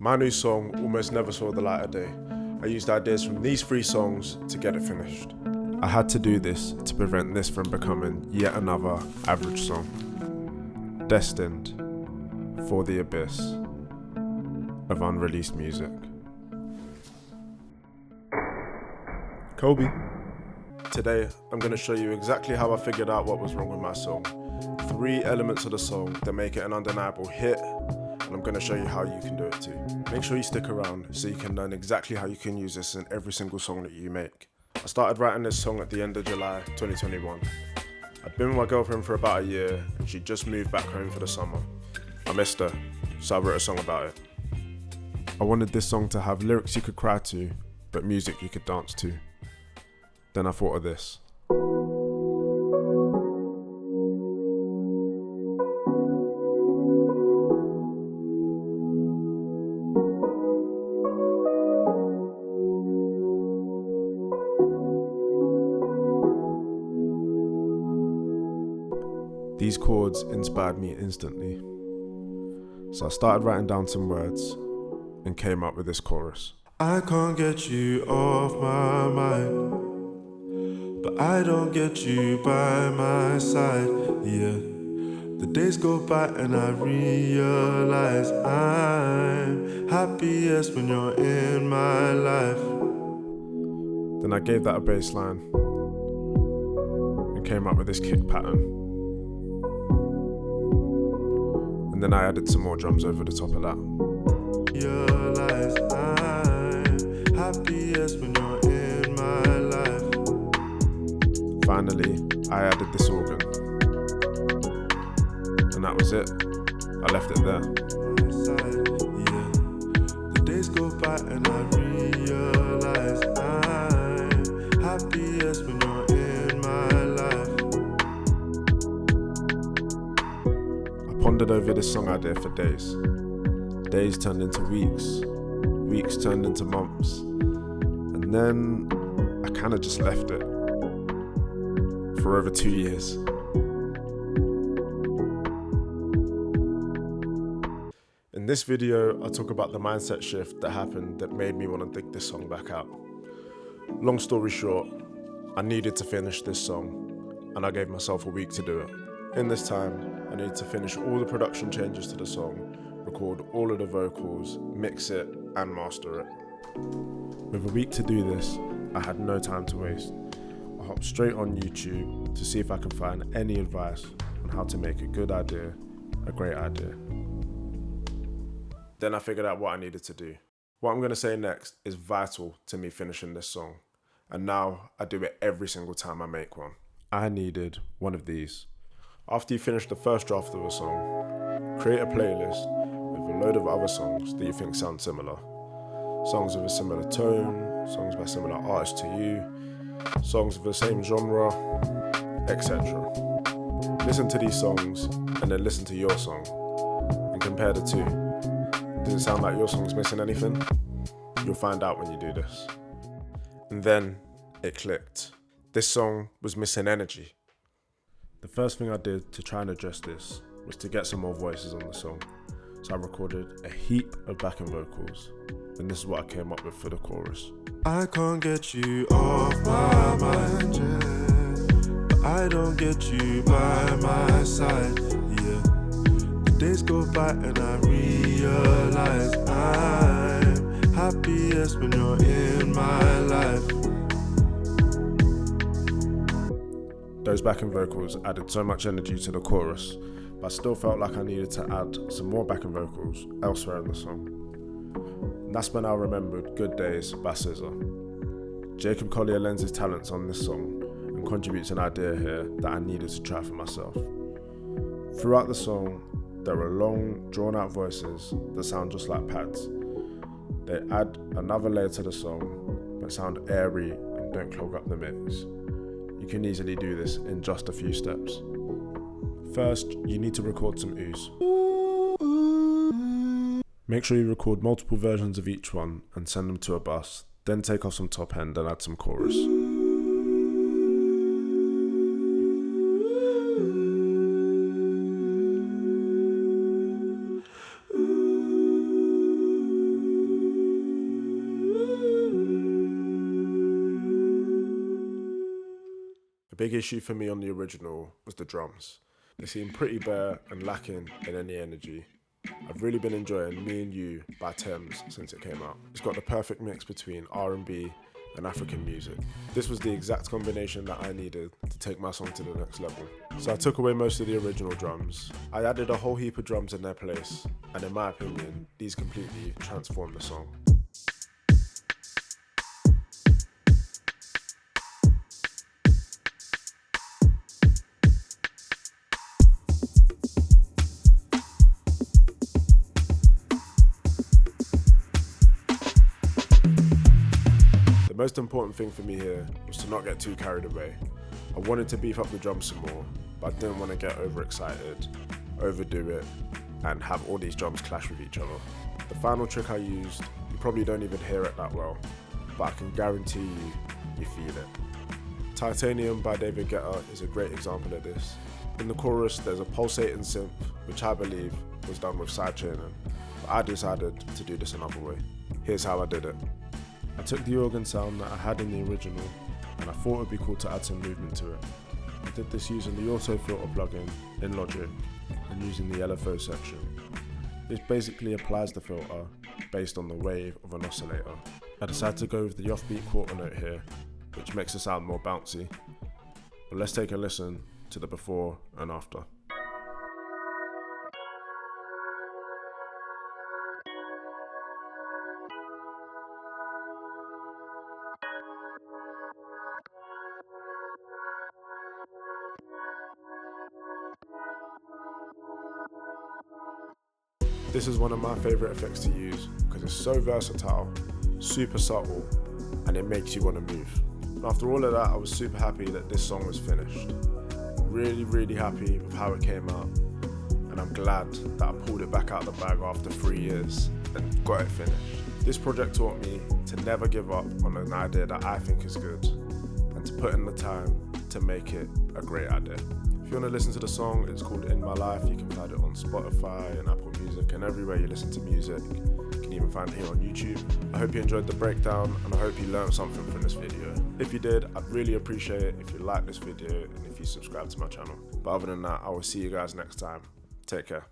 My new song almost never saw the light of day. I used ideas from these 3 songs to get it finished. I had to do this to prevent this from becoming yet another average song. Destined for the abyss of unreleased music. Kobe. Today, I'm going to show you exactly how I figured out what was wrong with my song. 3 elements of the song that make it an undeniable hit, and I'm going to show you how you can do it too. Make sure you stick around so you can learn exactly how you can use this in every single song that you make. I started writing this song at the end of July 2021. I'd been with my girlfriend for about a year and she just moved back home for the summer. I missed her, so I wrote a song about it. I wanted this song to have lyrics you could cry to, but music you could dance to. Then I thought of this. These chords inspired me instantly. So I started writing down some words and came up with this chorus. I can't get you off my mind, but I don't get you by my side, yeah. The days go by and I realize I'm happiest when you're in my life. Then I gave that a bass line and came up with this kick pattern. And then I added some more drums over the top of that. Realize I'm happiest when you're in my life. Finally, I added this organ. And that was it. I left it there. Yeah. The days go by and I realize I'm happiest when you're in my life. I pondered over this song idea for days. Days turned into weeks. Weeks turned into months. And then I kind of just left it for over 2 years. In this video, I talk about the mindset shift that happened that made me want to dig this song back out. Long story short, I needed to finish this song, and I gave myself a week to do it. In this time, I needed to finish all the production changes to the song, record all of the vocals, mix it, and master it. With a week to do this, I had no time to waste. I hopped straight on YouTube to see if I could find any advice on how to make a good idea a great idea. Then I figured out what I needed to do. What I'm going to say next is vital to me finishing this song, and now I do it every single time I make one. I needed one of these. After you finish the first draft of a song, create a playlist with a load of other songs that you think sound similar. Songs with a similar tone, songs by similar artists to you, songs of the same genre, etc. Listen to these songs and then listen to your song and compare the two. Does it sound like your song's missing anything? You'll find out when you do this. And then it clicked. This song was missing energy. The first thing I did to try and address this was to get some more voices on the song. So I recorded a heap of backing vocals, and this is what I came up with for the chorus. I can't get you off my mind, but I don't get you by my side, yeah. The days go by and I realize I'm happiest when you're in my life. Those backing vocals added so much energy to the chorus, but I still felt like I needed to add some more backing vocals elsewhere in the song. And that's when I remembered Good Days by SZA. Jacob Collier lends his talents on this song and contributes an idea here that I needed to try for myself. Throughout the song, there are long, drawn-out voices that sound just like pads. They add another layer to the song, but sound airy and don't clog up the mix. You can easily do this in just a few steps. First, you need to record some ooze. Make sure you record multiple versions of each one and send them to a bus, then take off some top end and add some chorus. big issue for me on the original was the drums. They seem pretty bare and lacking in any energy. I've really been enjoying Me and You by Thames since it came out. It's got the perfect mix between R&B and African music. This was the exact combination that I needed to take my song to the next level. So I took away most of the original drums. I added a whole heap of drums in their place, and in my opinion, these completely transformed the song. The most important thing for me here was to not get too carried away. I wanted to beef up the drums some more, but I didn't want to get overexcited, overdo it, and have all these drums clash with each other. The final trick I used, you probably don't even hear it that well, but I can guarantee you feel it. Titanium by David Guetta is a great example of this. In the chorus, there's a pulsating synth, which I believe was done with sidechaining, but I decided to do this another way. Here's how I did it. I took the organ sound that I had in the original, and I thought it would be cool to add some movement to it. I did this using the Auto Filter plugin in Logic and using the LFO section. This basically applies the filter based on the wave of an oscillator. I decided to go with the offbeat quarter note here, which makes the sound more bouncy. But let's take a listen to the before and after. This is one of my favourite effects to use because it's so versatile, super subtle, and it makes you want to move. After all of that, I was super happy that this song was finished. Really happy with how it came out, and I'm glad that I pulled it back out the bag after 3 years and got it finished. This project taught me to never give up on an idea that I think is good, and to put in the time to make it a great idea. If you want to listen to the song, it's called In My Life. You can find it on Spotify and Apple Music and everywhere you listen to music. You can even find it here on YouTube. I hope you enjoyed the breakdown, and I hope you learned something from this video. If you did, I'd really appreciate it if you like this video and if you subscribe to my channel. But other than that, I will see you guys next time. Take care.